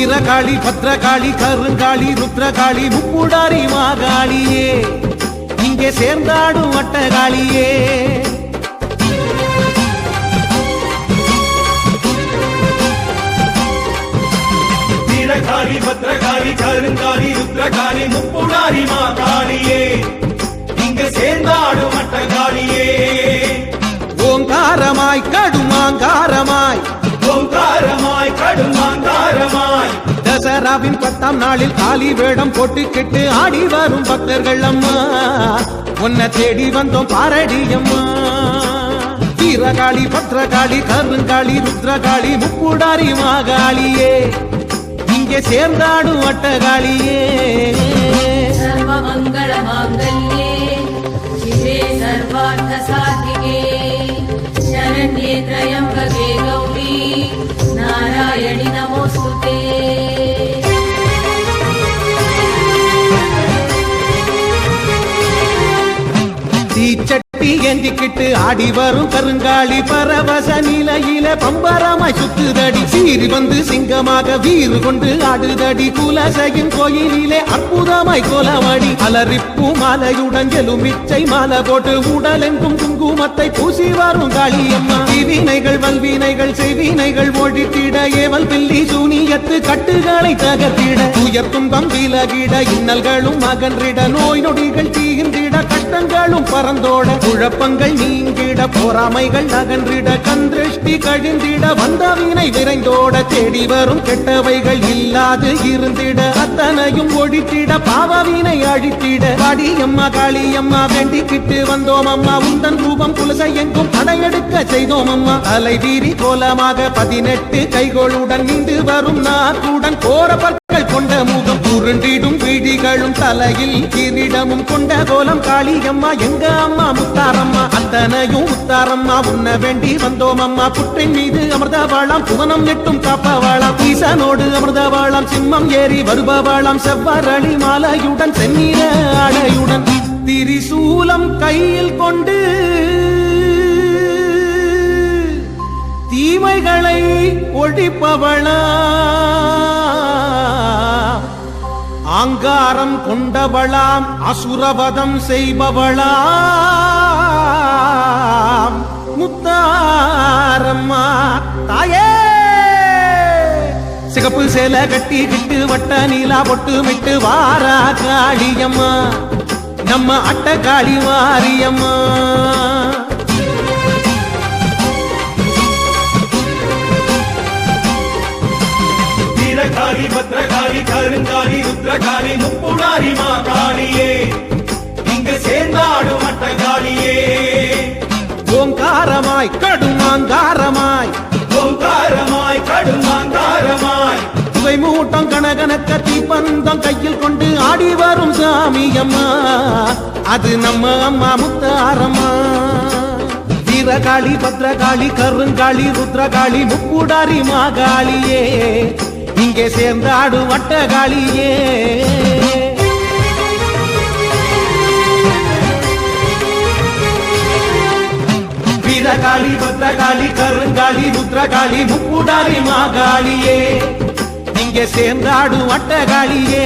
வீரகாளி பத்ரகாளி கருங்காளி ருத்ரகாளி முப்புடாரி மாகாளியே இங்கே சேர்ந்தாடும் வட்டகாளியே வீரகாளி பத்ரகாளி கருங்காளி ருத்ரகாளி முப்புடாரி மாகாளியே இங்கே சேர்ந்தாடும் வட்டகாளியே ஓங்காரமாய் கடுமாங்காரமாய் ஓங்காரமாய் கடுமாங்காரமாய் தசராவின் 10ஆம் நாளில் காளி வேடம் போட்டுக்கிட்டு ஆடி வரும் பக்தர்கள் அம்மா உன்னை தேடி வந்தோம் பாரடி அம்மா வீரகாளி பத்ரகாளி கருங்காளி ருத்ரகாளி முப்புடாரி மாகாளியே இங்கே சேர்ந்தாடும் வட்டகாளியே சர்வமங்கள மாங்கல்யே சிவே சர்வார்த்த சாதிகே शरण्ये त्र्यम्बके गौरी नारायणि नमोस्तुते தீச்சட்டி ஏந்திக்கிட்டு ஆடி வரும் கருங்காளி பரவச நிலையில பம்பரமாய் சுத்துதடி சீறி வந்து சிங்கமாக வீறு கொண்டு ஆடுதடி குலசையின் கோயிலிலே அற்புதமாய் கோலவாடி அலரிப்பு மாலையுடன் எலுமிச்சை மாலை போட்டு உடலெங்கும் குங்குமத்தை பூசி வரும் காளியம்மா தீவினைகள் வல்வினைகள் செய்வினைகள் ஒழித்திட ஏவல் பில்லி சூனியத்து கட்டுகளை தகர்த்திட உயர் துன்பம் விலகிட இன்னல்களும் அகன்றிட நோய் நொடிகள் தீர்ந்திட கஷ்டங்களும் பறந்தோட குழப்பங்கள் நீங்கிட பொறாமைகள் அகன்றிட கந்திருஷ்டி கழிந்திட வந்தவினை விரைந்தோட தேடி வரும் கெட்டவைகள் இல்லாது இருந்திட அத்தனையும் ஒழித்திட பாவவினை அழித்திட பாடியம்மா காளியம்மா வேண்டிக்கிட்டு வந்தோம் அம்மா உந்தன் ரூபம் குலசை எங்கும் படையெடுக்க செய்தோம் அம்மா தலை வீரி கோலமாக 18 கைகளுடன் நீண்டு வரும் நாக்குடன் கோர பற்கள் கொண்ட முகம் உருண்டிடும் விழிகளும் தலையில் கிரீடமும் கொண்ட கோலம் காளியம்மா எங்க அம்மா முத்தாரம்மா அத்தனையும் முத்தாரம்மா உன்ன வேண்டி வந்தோம் அம்மா புற்றின் மீது அமிர்தவாளாம் புவனம் எட்டும் காப்பவாளாம் ஈசனோடு அமிர்தவாளாம் சிம்மம் ஏறி வருபவாளாம் செவ்வரளி மாலையுடன் செந்நிற ஆடையுடன் திரிசூலம் கையில் கொண்டு தீமைகளை ஒழிப்பவளா ஆங்காரம் கொண்டவளாம் அசுரவதம் செய்பவளாம் முத்தாரம்மா தாயே சிகப்பு சேலை கட்டிக்கிட்டு வட்ட நீலா பொட்டு மிட்டு வாரா காளியம்மா நம்ம அட்ட காளி வாரியம்மா வீரகாளி பத்ரகாளி கருங்காளி ருத்ரகாளி முப்புடாரி மாகாளியே இங்கு சேர்ந்தாடும் வட்டகாளியே ஓங்காரமாய் கடுமாங்காரமாய் ஓங்காரமாய் கடுமாங்காரமாய் புகை மூட்டம் கனகனக்க தீப்பந்தம் கையில் கொண்டு ஆடி வரும் சாமியம்மா அது நம்ம அம்மா முத்தாரம்மா வீரகாளி பத்ரகாளி கருங்காளி ருத்ரகாளி முப்புடாரி மாகாளியே இங்கே சேர்ந்தாடு வட்டகாளியே வீரகாளி பத்ரகாளி கருங்காளி ருத்ரகாளி முப்புடாரி மாகாளியே இங்கே சேர்ந்தாடு வட்டகாளியே